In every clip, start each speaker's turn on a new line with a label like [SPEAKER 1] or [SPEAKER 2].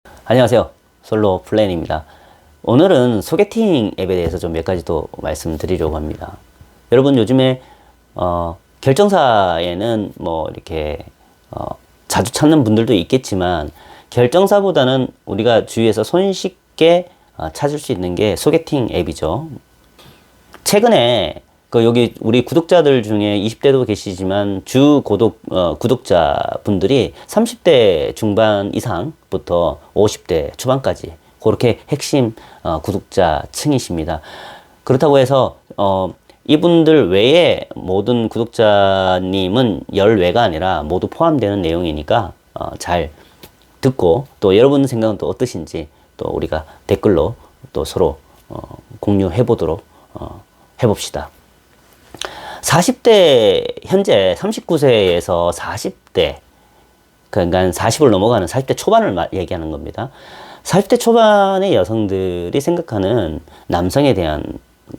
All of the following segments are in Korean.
[SPEAKER 1] 안녕하세요. 솔로 플랜입니다. 오늘은 소개팅 앱에 대해서 좀 몇 가지 더 말씀드리려고 합니다. 여러분 요즘에 결정사에는 뭐 이렇게 자주 찾는 분들도 있겠지만 결정사보다는 우리가 주위에서 손쉽게 찾을 수 있는 게 소개팅 앱이죠. 최근에 여기 우리 구독자들 중에 20대도 계시지만 구독자분들이 30대 중반 이상부터 50대 초반까지 그렇게 핵심 구독자층이십니다. 그렇다고 해서 이분들 외에 모든 구독자님은 열외가 아니라 모두 포함되는 내용이니까 잘 듣고 또 여러분 생각은 또 어떠신지 또 우리가 댓글로 또 서로 공유해 보도록 해봅시다. 40대, 현재 39세에서 40대, 그러니까 40을 넘어가는 40대 초반을 얘기하는 겁니다. 40대 초반의 여성들이 생각하는 남성에 대한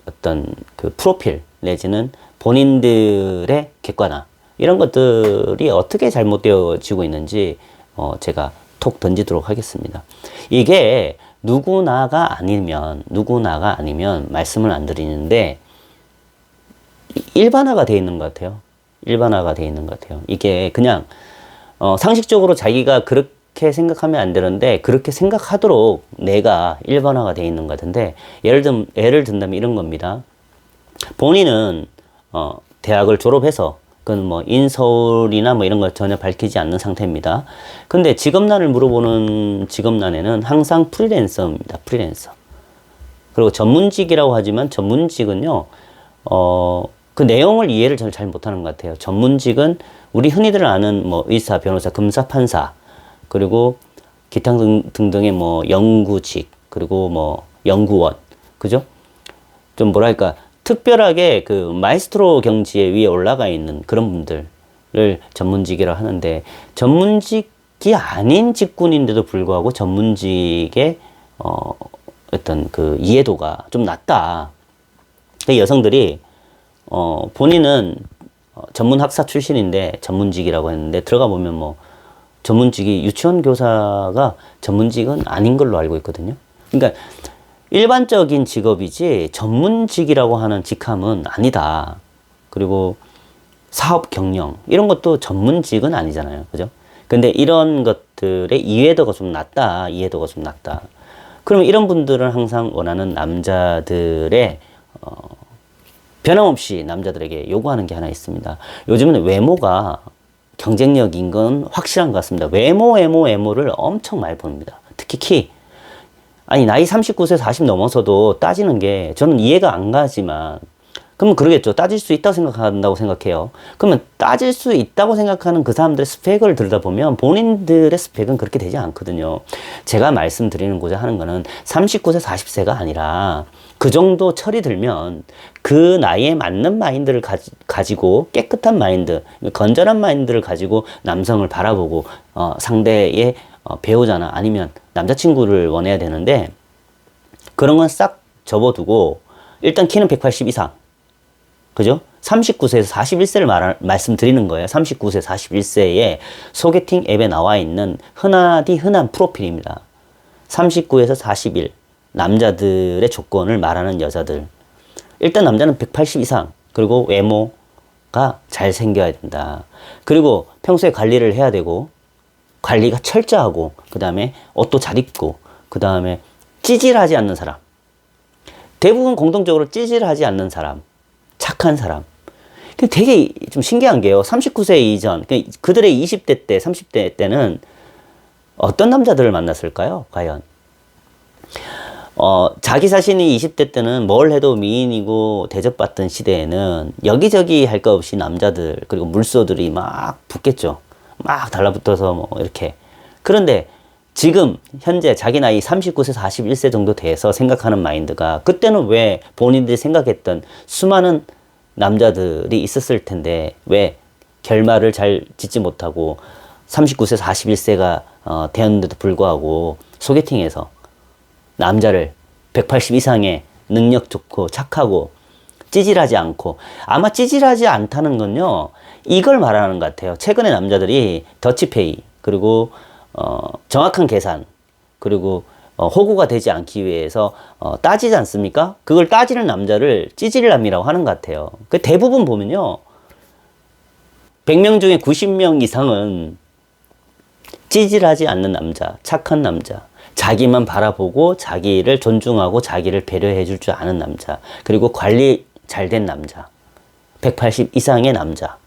[SPEAKER 1] 어떤 그 프로필, 내지는 본인들의 객관화, 이런 것들이 어떻게 잘못되어지고 있는지, 제가 톡 던지도록 하겠습니다. 이게 누구나가 아니면 말씀을 안 드리는데, 일반화가 되어 있는 것 같아요. 일반화가 되어 있는 것 같아요. 이게 그냥 상식적으로 자기가 그렇게 생각하면 안 되는데 그렇게 생각하도록 내가 일반화가 되어 있는 것 같은데, 예를 든다면 이런 겁니다. 본인은 대학을 졸업해서 그건 뭐 인서울이나 뭐 이런 걸 전혀 밝히지 않는 상태입니다. 근데 직업난을 물어보는 직업난에는 항상 프리랜서입니다. 프리랜서. 그리고 전문직이라고 하지만 전문직은요, 그 내용을 이해를 저는 잘 못하는 것 같아요. 전문직은 우리 흔히들 아는 뭐 의사, 변호사, 검사, 판사, 그리고 기타 등등의 뭐 연구직, 그리고 뭐 연구원, 그죠? 좀 뭐랄까 특별하게 그 마이스트로 경지에 위에 올라가 있는 그런 분들을 전문직이라 하는데, 전문직이 아닌 직군인데도 불구하고 전문직의 어떤 그 이해도가 좀 낮다. 그 여성들이 본인은 전문 학사 출신인데 전문직이라고 했는데, 들어가 보면 뭐 전문직이 유치원 교사가 전문직은 아닌 걸로 알고 있거든요. 그러니까 일반적인 직업이지 전문직이라고 하는 직함은 아니다. 그리고 사업 경영 이런 것도 전문직은 아니잖아요. 그죠? 근데 이런 것들의 이해도가 좀 낮다. 이해도가 좀 낮다. 그러면 이런 분들은 항상 원하는 남자들의 변함없이 남자들에게 요구하는 게 하나 있습니다. 요즘은 외모가 경쟁력인 건 확실한 것 같습니다. 외모를 엄청 많이 봅니다. 특히 키. 아니, 나이 39세, 40 넘어서도 따지는 게 저는 이해가 안 가지만, 그러면 그러겠죠. 따질 수 있다고 생각한다고 생각해요. 그러면 따질 수 있다고 생각하는 그 사람들의 스펙을 들여다보면 본인들의 스펙은 그렇게 되지 않거든요. 제가 말씀드리고자 하는 거는 39세, 40세가 아니라 그 정도 철이 들면 그 나이에 맞는 마인드를 가지고 깨끗한 마인드, 건전한 마인드를 가지고 남성을 바라보고 상대의 배우자나 아니면 남자친구를 원해야 되는데, 그런 건 싹 접어두고 일단 키는 180 이상, 그죠? 39세에서 41세를 말씀드리는 거예요. 39세, 41세에 소개팅 앱에 나와 있는 흔한 프로필입니다. 39에서 41 남자들의 조건을 말하는 여자들. 일단 남자는 180 이상, 그리고 외모가 잘생겨야 된다. 그리고 평소에 관리를 해야 되고, 관리가 철저하고, 그 다음에 옷도 잘 입고, 그 다음에 찌질하지 않는 사람. 대부분 공통적으로 찌질하지 않는 사람, 착한 사람. 되게 좀 신기한 게요. 39세 이전, 그들의 20대 때, 30대 때는 어떤 남자들을 만났을까요? 과연. 자기 자신이 20대 때는 뭘 해도 미인이고 대접받던 시대에는 여기저기 할 거 없이 남자들, 그리고 물소들이 막 붙겠죠. 막 달라붙어서 뭐 이렇게. 그런데 지금 현재 자기 나이 39세, 41세 정도 돼서 생각하는 마인드가, 그때는 왜 본인들이 생각했던 수많은 남자들이 있었을 텐데 왜 결말을 잘 짓지 못하고 39세, 41세가 되었는데도 불구하고 소개팅에서 남자를 180 이상의 능력 좋고 착하고 찌질하지 않고, 아마 찌질하지 않다는 건요, 이걸 말하는 것 같아요. 최근에 남자들이 더치페이, 그리고 정확한 계산, 그리고 호구가 되지 않기 위해서 따지지 않습니까? 그걸 따지는 남자를 찌질남이라고 하는 것 같아요. 그 대부분 보면요, 100명 중에 90명 이상은 찌질하지 않는 남자, 착한 남자, 자기만 바라보고 자기를 존중하고 자기를 배려해 줄 줄 아는 남자, 그리고 관리 잘 된 남자, 180 이상의 남자,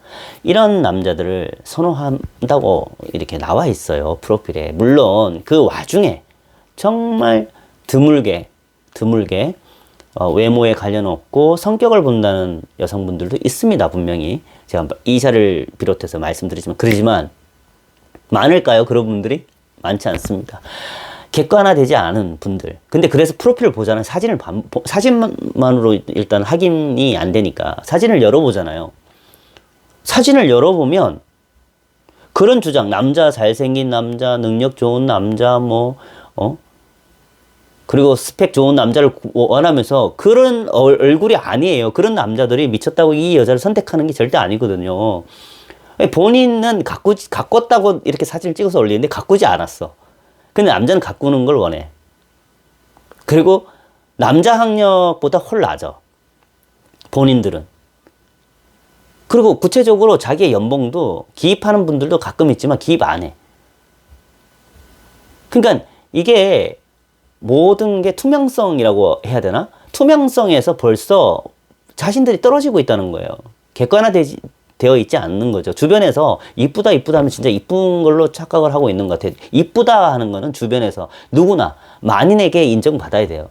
[SPEAKER 1] 이런 남자들을 선호한다고 이렇게 나와 있어요, 프로필에. 물론 그 와중에 정말 드물게 외모에 관련 없고 성격을 본다는 여성분들도 있습니다, 분명히. 제가 이사를 비롯해서 말씀드리지만, 그러지만 많을까요, 그런 분들이? 많지 않습니다. 객관화되지 않은 분들. 근데 그래서 프로필을 보잖아요. 사진만으로 일단 확인이 안 되니까 사진을 열어보잖아요. 사진을 열어보면 그런 주장, 남자, 잘생긴 남자, 능력 좋은 남자, 그리고 스펙 좋은 남자를 원하면서 그런 얼굴이 아니에요. 그런 남자들이 미쳤다고 이 여자를 선택하는 게 절대 아니거든요. 본인은 가꿨다고 이렇게 사진을 찍어서 올리는데 가꾸지 않았어. 근데 남자는 가꾸는 걸 원해. 그리고 남자 학력보다 훨 낮아, 본인들은. 그리고 구체적으로 자기의 연봉도 기입하는 분들도 가끔 있지만 기입 안 해. 그러니까 이게 모든 게 투명성이라고 해야 되나? 투명성에서 벌써 자신들이 떨어지고 있다는 거예요. 되어 있지 않는 거죠. 주변에서 이쁘다 하면 진짜 이쁜 걸로 착각을 하고 있는 것 같아요. 이쁘다 하는 거는 주변에서 누구나 만인에게 인정받아야 돼요.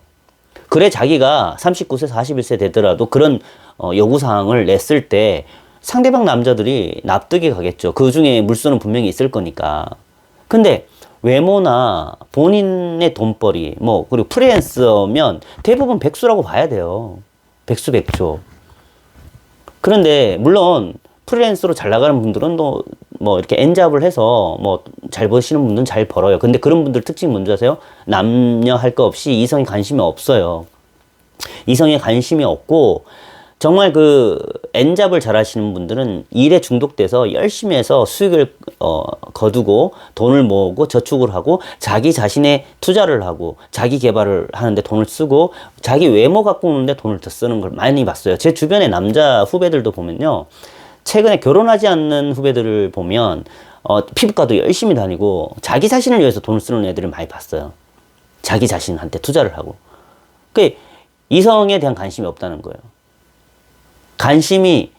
[SPEAKER 1] 그래 자기가 39세 41세 되더라도 그런 요구사항을 냈을 때 상대방 남자들이 납득이 가겠죠. 그 중에 물수는 분명히 있을 거니까. 근데 외모나 본인의 돈벌이, 그리고 프리랜서면 대부분 백수라고 봐야 돼요. 백수. 그런데 물론 프리랜서로 잘 나가는 분들은 또 이렇게 N잡을 해서 잘 버시는 분들은 잘 벌어요. 근데 그런 분들 특징이 뭔지 아세요? 남녀 할 거 없이 이성에 관심이 없어요. 이성에 관심이 없고, 정말 그 N잡을 잘 하시는 분들은 일에 중독돼서 열심히 해서 수익을 거두고 돈을 모으고 저축을 하고 자기 자신의 투자를 하고 자기 개발을 하는데 돈을 쓰고 자기 외모 가꾸는데 돈을 더 쓰는 걸 많이 봤어요. 제 주변의 남자 후배들도 보면요, 최근에 결혼하지 않는 후배들을 보면 피부과도 열심히 다니고 자기 자신을 위해서 돈을 쓰는 애들을 많이 봤어요. 자기 자신한테 투자를 하고. 그 이성에 대한 관심이 없다는 거예요. 관심이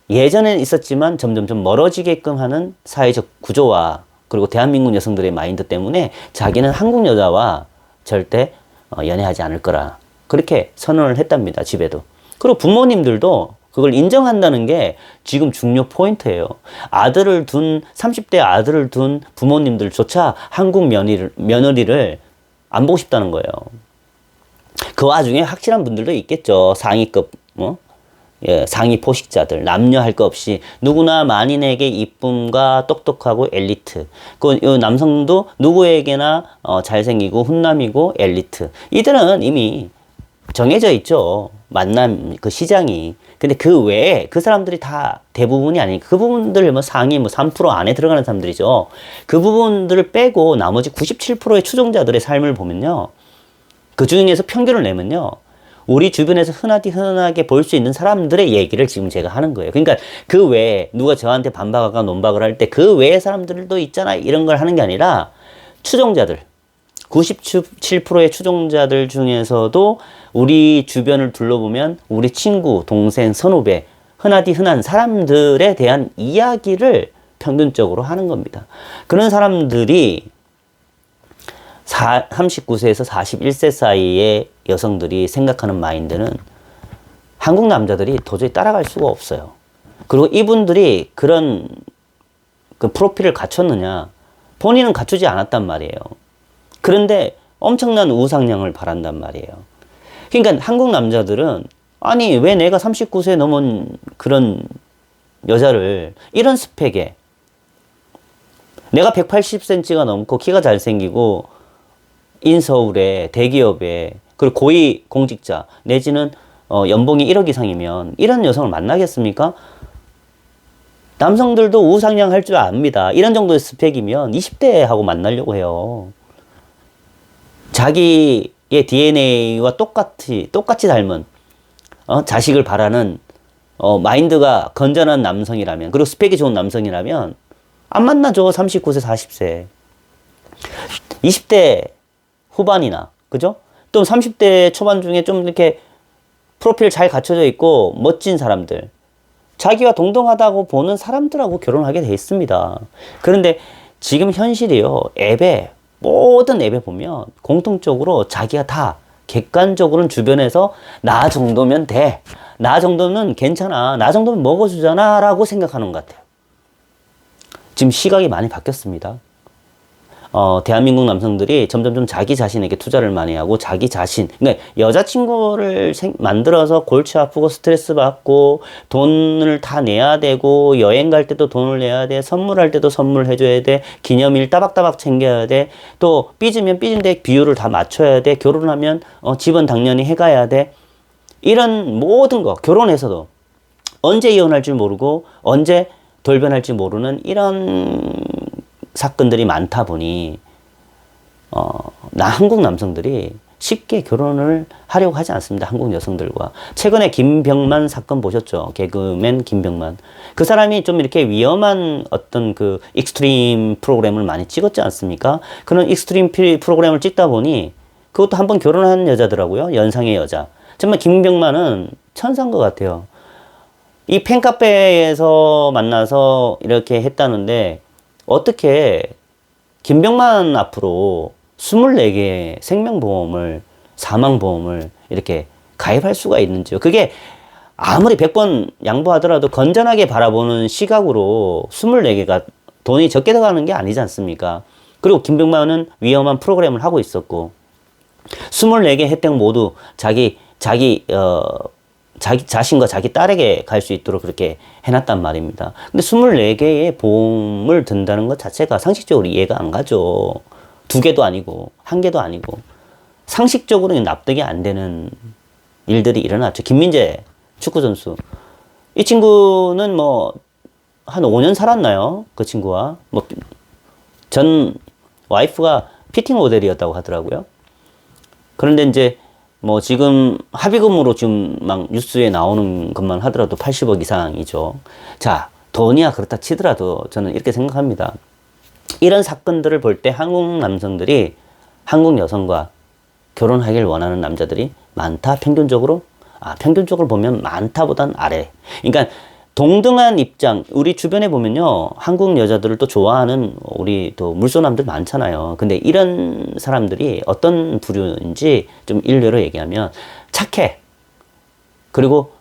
[SPEAKER 1] 예전엔 있었지만 점점 멀어지게끔 하는 사회적 구조와 그리고 대한민국 여성들의 마인드 때문에 자기는 한국 여자와 절대 연애하지 않을 거라 그렇게 선언을 했답니다, 집에도. 그리고 부모님들도 그걸 인정한다는 게 지금 중요 포인트예요. 30대 아들을 둔 부모님들조차 한국 며느리를 안 보고 싶다는 거예요. 그 와중에 확실한 분들도 있겠죠. 상위급, 상위 포식자들, 남녀 할 거 없이 누구나 만인에게 이쁨과 똑똑하고 엘리트. 그 남성도 누구에게나 잘생기고 훈남이고 엘리트. 이들은 이미 정해져 있죠. 만남 그 시장이. 근데 그 외에 그 사람들이 다 대부분이 아니니까 그 부분들 상위 3% 안에 들어가는 사람들이죠. 그 부분들을 빼고 나머지 97%의 추종자들의 삶을 보면요, 그 중에서 평균을 내면요, 우리 주변에서 흔하게 볼 수 있는 사람들의 얘기를 지금 제가 하는 거예요. 그러니까 그 외에 누가 저한테 반박하거나 논박을 할 때 그 외의 사람들도 있잖아 이런 걸 하는 게 아니라 추종자들, 97%의 추종자들 중에서도 우리 주변을 둘러보면 우리 친구, 동생, 선후배, 흔한 사람들에 대한 이야기를 평균적으로 하는 겁니다. 그런 사람들이 39세에서 41세 사이의 여성들이 생각하는 마인드는 한국 남자들이 도저히 따라갈 수가 없어요. 그리고 이분들이 그런 그 프로필을 갖췄느냐? 본인은 갖추지 않았단 말이에요. 그런데 엄청난 우상향을 바란단 말이에요. 그러니까 한국 남자들은 아니 왜 내가 39세 넘은 그런 여자를 이런 스펙에, 내가 180cm가 넘고 키가 잘생기고 인서울에 대기업에 그리고 고위 공직자 내지는 연봉이 1억 이상이면 이런 여성을 만나겠습니까? 남성들도 우상향 할 줄 압니다. 이런 정도의 스펙이면 20대하고 만나려고 해요. 자기의 DNA와 똑같이 닮은 자식을 바라는 마인드가 건전한 남성이라면, 그리고 스펙이 좋은 남성이라면 안 만나죠. 39세, 40세. 20대 후반이나, 그죠? 또 30대 초반 중에 좀 이렇게 프로필 잘 갖춰져 있고 멋진 사람들, 자기와 동등하다고 보는 사람들하고 결혼하게 돼 있습니다. 그런데 지금 현실이요, 모든 앱에 보면 공통적으로 자기가 다 객관적으로는 주변에서 나 정도면 돼, 나 정도는 괜찮아, 나 정도면 먹어주잖아 라고 생각하는 것 같아요. 지금 시각이 많이 바뀌었습니다. 대한민국 남성들이 점점 자기 자신에게 투자를 많이 하고, 자기 자신, 그러니까 여자친구를 만들어서 골치 아프고 스트레스 받고 돈을 다 내야 되고, 여행 갈 때도 돈을 내야 돼, 선물할 때도 선물해줘야 돼, 기념일 따박따박 챙겨야 돼, 또 삐지면 삐진데 비율을 다 맞춰야 돼, 결혼하면 집은 당연히 해가야 돼, 이런 모든 거, 결혼해서도 언제 이혼할 줄 모르고 언제 돌변할지 모르는 이런 사건들이 많다 보니 한국 남성들이 쉽게 결혼을 하려고 하지 않습니다. 한국 여성들과. 최근에 김병만 사건 보셨죠? 개그맨 김병만. 그 사람이 좀 이렇게 위험한 어떤 그 익스트림 프로그램을 많이 찍었지 않습니까? 그런 익스트림 프로그램을 찍다 보니 그것도 한번 결혼한 여자더라고요. 연상의 여자. 정말 김병만은 천사인 것 같아요. 이 팬카페에서 만나서 이렇게 했다는데, 어떻게 김병만 앞으로 24개의 생명보험을, 사망보험을 이렇게 가입할 수가 있는지요. 그게 아무리 100번 양보하더라도 건전하게 바라보는 시각으로 24개가 돈이 적게 들어가는 게 아니지 않습니까? 그리고 김병만은 위험한 프로그램을 하고 있었고, 24개 혜택 모두 자기 자신과 자기 딸에게 갈 수 있도록 그렇게 해놨단 말입니다. 근데 24개의 보험을 든다는 것 자체가 상식적으로 이해가 안 가죠. 2개도 아니고 1개도 아니고 상식적으로는 납득이 안 되는 일들이 일어났죠. 김민재 축구선수, 이 친구는 한 5년 살았나요? 그 친구와 전 와이프가 피팅 모델이었다고 하더라고요. 그런데 이제 지금 합의금으로 지금 막 뉴스에 나오는 것만 하더라도 80억 이상이죠. 자, 돈이야 그렇다 치더라도 저는 이렇게 생각합니다. 이런 사건들을 볼 때 한국 남성들이 한국 여성과 결혼하길 원하는 남자들이 많다. 평균적으로 보면 많다보단 아래. 그러니까 동등한 입장, 우리 주변에 보면요, 한국 여자들을 또 좋아하는 우리 또 물소남들 많잖아요. 근데 이런 사람들이 어떤 부류인지 좀 일례로 얘기하면 착해. 그리고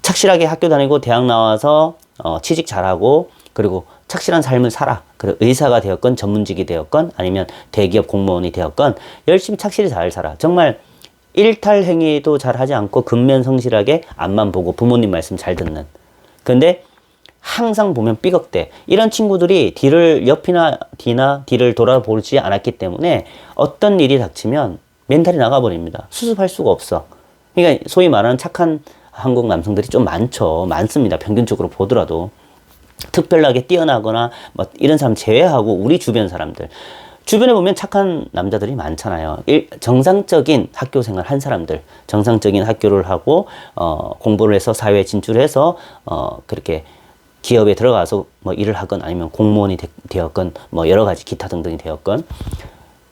[SPEAKER 1] 착실하게 학교 다니고 대학 나와서 취직 잘하고, 그리고 착실한 삶을 살아. 그리고 의사가 되었건 전문직이 되었건 아니면 대기업 공무원이 되었건 열심히 착실히 잘 살아. 정말 일탈 행위도 잘 하지 않고 근면성실하게 앞만 보고 부모님 말씀 잘 듣는. 근데 항상 보면 삐걱대. 이런 친구들이 옆이나 뒤를 돌아보지 않았기 때문에 어떤 일이 닥치면 멘탈이 나가버립니다. 수습할 수가 없어. 그러니까 소위 말하는 착한 한국 남성들이 좀 많습니다. 평균적으로 보더라도. 특별하게 뛰어나거나 이런 사람 제외하고 우리 주변 사람들. 주변에 보면 착한 남자들이 많잖아요. 정상적인 학교 생활 한 사람들, 정상적인 학교를 하고 공부를 해서 사회에 진출해서 그렇게 기업에 들어가서 일을 하건 아니면 공무원이 되었건 여러 가지 기타 등등이 되었건,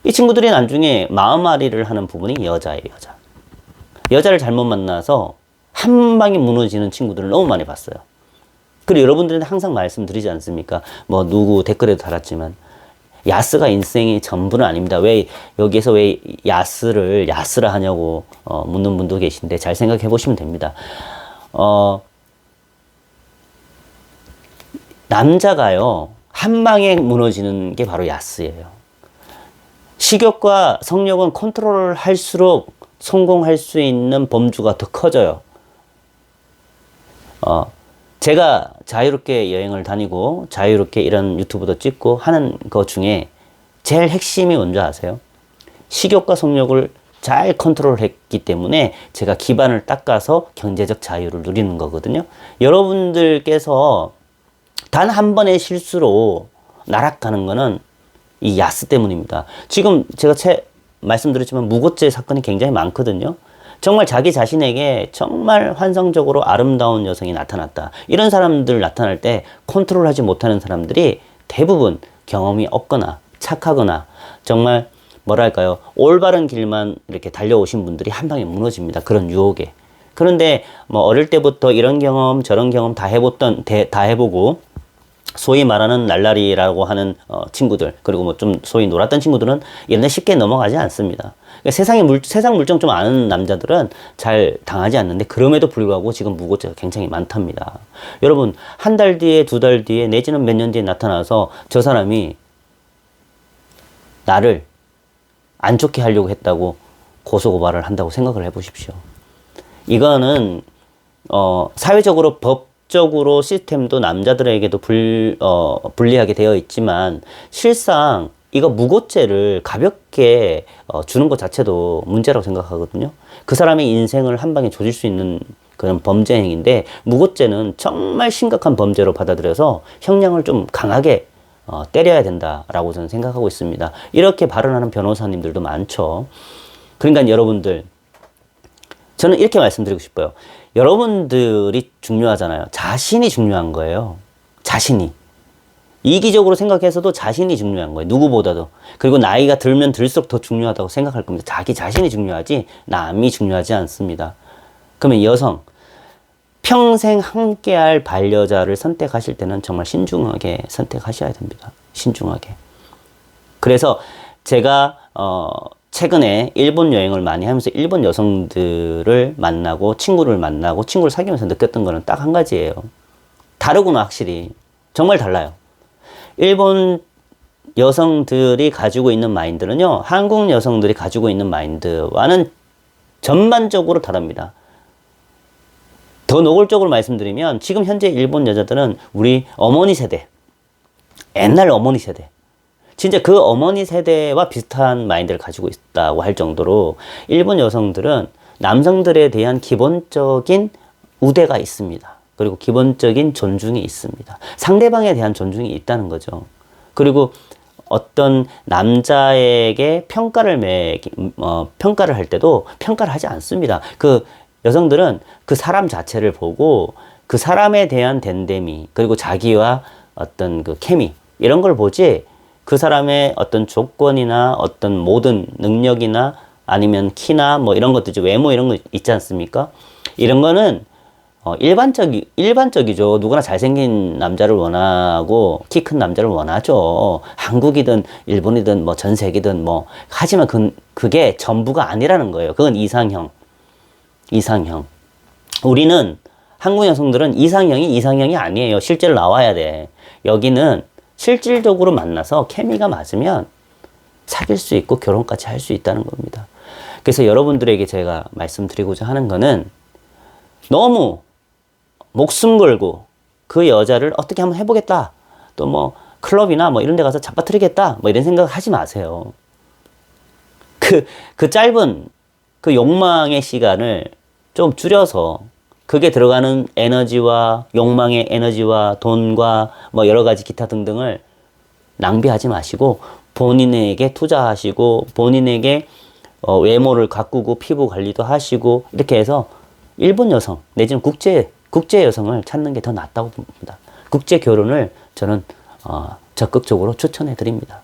[SPEAKER 1] 이 친구들이 나중에 마음앓이를 하는 부분이 여자예요. 여자를 잘못 만나서 한 방에 무너지는 친구들을 너무 많이 봤어요. 그리고 여러분들한테 항상 말씀드리지 않습니까? 누구 댓글에도 달았지만 야스가 인생의 전부는 아닙니다. 여기에서 왜 야스라 하냐고 묻는 분도 계신데 잘 생각해 보시면 됩니다. 남자가요, 한 방에 무너지는 게 바로 야스예요. 식욕과 성욕은 컨트롤을 할수록 성공할 수 있는 범주가 더 커져요. 제가 자유롭게 여행을 다니고 자유롭게 이런 유튜브도 찍고 하는 것 중에 제일 핵심이 뭔지 아세요? 식욕과 성욕을 잘 컨트롤했기 때문에 제가 기반을 닦아서 경제적 자유를 누리는 거거든요. 여러분들께서 단 한 번의 실수로 나락가는 거는 이 야스 때문입니다. 지금 제가 말씀드렸지만 무고죄 사건이 굉장히 많거든요. 정말 자기 자신에게 정말 환상적으로 아름다운 여성이 나타났다. 이런 사람들 나타날 때 컨트롤하지 못하는 사람들이 대부분 경험이 없거나 착하거나 정말 뭐랄까요, 올바른 길만 이렇게 달려오신 분들이 한 방에 무너집니다. 그런 유혹에. 그런데 뭐 어릴 때부터 이런 경험 저런 경험 다 해보고 소위 말하는 날라리라고 하는 친구들, 그리고 뭐 좀 소위 놀았던 친구들은 이런 데 쉽게 넘어가지 않습니다. 그러니까 세상 물정 좀 아는 남자들은 잘 당하지 않는데, 그럼에도 불구하고 지금 무고죄가 굉장히 많답니다. 여러분, 한 달 뒤에, 두 달 뒤에, 내지는 몇 년 뒤에 나타나서 저 사람이 나를 안 좋게 하려고 했다고 고소고발을 한다고 생각을 해보십시오. 이거는 사회적으로 법적으로 시스템도 남자들에게도 불리하게 되어 있지만, 실상 이거 무고죄를 가볍게 주는 것 자체도 문제라고 생각하거든요. 그 사람의 인생을 한 방에 조질 수 있는 그런 범죄 행위인데, 무고죄는 정말 심각한 범죄로 받아들여서 형량을 좀 강하게 때려야 된다라고 저는 생각하고 있습니다. 이렇게 발언하는 변호사님들도 많죠. 그러니까 여러분들, 저는 이렇게 말씀드리고 싶어요. 여러분들이 중요하잖아요. 자신이 중요한 거예요. 자신이. 이기적으로 생각해서도 자신이 중요한 거예요. 누구보다도. 그리고 나이가 들면 들수록 더 중요하다고 생각할 겁니다. 자기 자신이 중요하지 남이 중요하지 않습니다. 그러면 여성, 평생 함께할 반려자를 선택하실 때는 정말 신중하게 선택하셔야 됩니다. 신중하게. 그래서 제가 최근에 일본 여행을 많이 하면서 일본 여성들을 만나고 친구를 사귀면서 느꼈던 거는 딱 한 가지예요. 다르구나, 확실히. 정말 달라요. 일본 여성들이 가지고 있는 마인드는요, 한국 여성들이 가지고 있는 마인드와는 전반적으로 다릅니다. 더 노골적으로 말씀드리면, 지금 현재 일본 여자들은 우리 어머니 세대, 옛날 어머니 세대, 진짜 그 어머니 세대와 비슷한 마인드를 가지고 있다고 할 정도로 일본 여성들은 남성들에 대한 기본적인 우대가 있습니다. 그리고 기본적인 존중이 있습니다. 상대방에 대한 존중이 있다는 거죠. 그리고 어떤 남자에게 평가를 할 때도 평가를 하지 않습니다. 그 여성들은 그 사람 자체를 보고 그 사람에 대한 덴데미, 그리고 자기와 어떤 그 케미, 이런 걸 보지, 그 사람의 어떤 조건이나 어떤 모든 능력이나 아니면 키나 뭐 이런 것도, 외모 이런 거 있지 않습니까? 이런 거는 일반적이죠. 누구나 잘생긴 남자를 원하고 키 큰 남자를 원하죠. 한국이든 일본이든 뭐 전 세계든 뭐. 하지만 그게 전부가 아니라는 거예요. 그건 이상형. 우리는, 한국 여성들은 이상형이 아니에요. 실제로 나와야 돼. 여기는 실질적으로 만나서 케미가 맞으면 사귈 수 있고 결혼까지 할 수 있다는 겁니다. 그래서 여러분들에게 제가 말씀드리고자 하는 거는, 너무 목숨 걸고 그 여자를 어떻게 한번 해보겠다, 또 뭐 클럽이나 뭐 이런 데 가서 잡아뜨리겠다, 뭐 이런 생각 하지 마세요. 그 짧은 그 욕망의 시간을 좀 줄여서, 그게 들어가는 에너지와 욕망의 에너지와 돈과 뭐 여러 가지 기타 등등을 낭비하지 마시고 본인에게 투자하시고, 본인에게 외모를 가꾸고 피부 관리도 하시고, 이렇게 해서 일본 여성 내지는 국제 여성을 찾는 게 더 낫다고 봅니다. 국제 결혼을 저는 적극적으로 추천해 드립니다.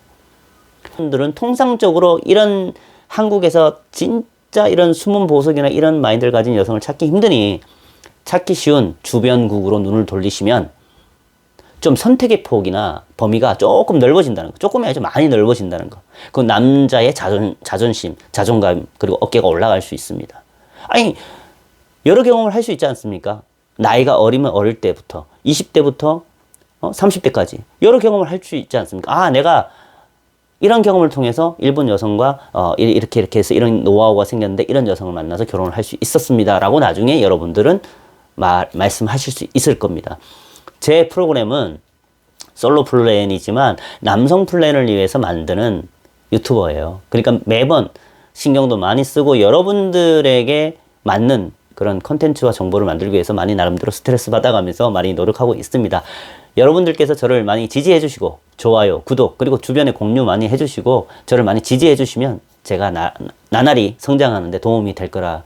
[SPEAKER 1] 분들은 통상적으로 이런 한국에서 진짜 이런 숨은 보석이나 이런 마인드를 가진 여성을 찾기 힘드니, 찾기 쉬운 주변국으로 눈을 돌리시면 좀 선택의 폭이나 범위가 조금 넓어진다는 거. 조금이 아니라 많이 넓어진다는 거. 그 남자의 자존심, 자존감, 그리고 어깨가 올라갈 수 있습니다. 아니, 여러 경험을 할 수 있지 않습니까? 나이가 어리면 어릴 때부터, 20대부터 30대까지 여러 경험을 할 수 있지 않습니까? 아, 내가 이런 경험을 통해서 일본 여성과 이렇게 해서 이런 노하우가 생겼는데 이런 여성을 만나서 결혼을 할 수 있었습니다 라고 나중에 여러분들은 말씀하실 수 있을 겁니다. 제 프로그램은 솔로 플랜이지만 남성 플랜을 위해서 만드는 유튜버예요. 그러니까 매번 신경도 많이 쓰고 여러분들에게 맞는 그런 컨텐츠와 정보를 만들기 위해서 많이 나름대로 스트레스 받아가면서 많이 노력하고 있습니다. 여러분들께서 저를 많이 지지해 주시고 좋아요, 구독, 그리고 주변에 공유 많이 해 주시고 저를 많이 지지해 주시면 제가 나날이 성장하는 데 도움이 될 거라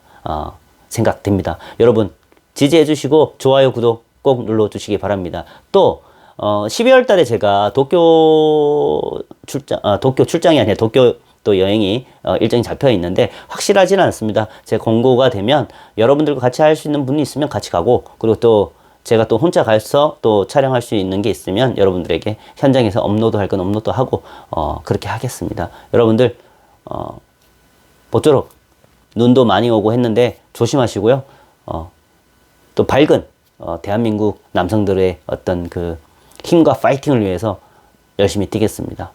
[SPEAKER 1] 생각됩니다. 여러분 지지해 주시고 좋아요, 구독 꼭 눌러 주시기 바랍니다. 또 12월 달에 제가 도쿄 출장이 아니라 도쿄 또 여행이 일정이 잡혀 있는데 확실하지는 않습니다. 제 공고가 되면 여러분들과 같이 할 수 있는 분이 있으면 같이 가고, 그리고 또 제가 또 혼자 가서 또 촬영할 수 있는 게 있으면 여러분들에게 현장에서 업로드 할 건 업로드 하고 그렇게 하겠습니다. 여러분들 모쪼록 눈도 많이 오고 했는데 조심하시고요. 또 밝은 대한민국 남성들의 어떤 그 힘과 파이팅을 위해서 열심히 뛰겠습니다.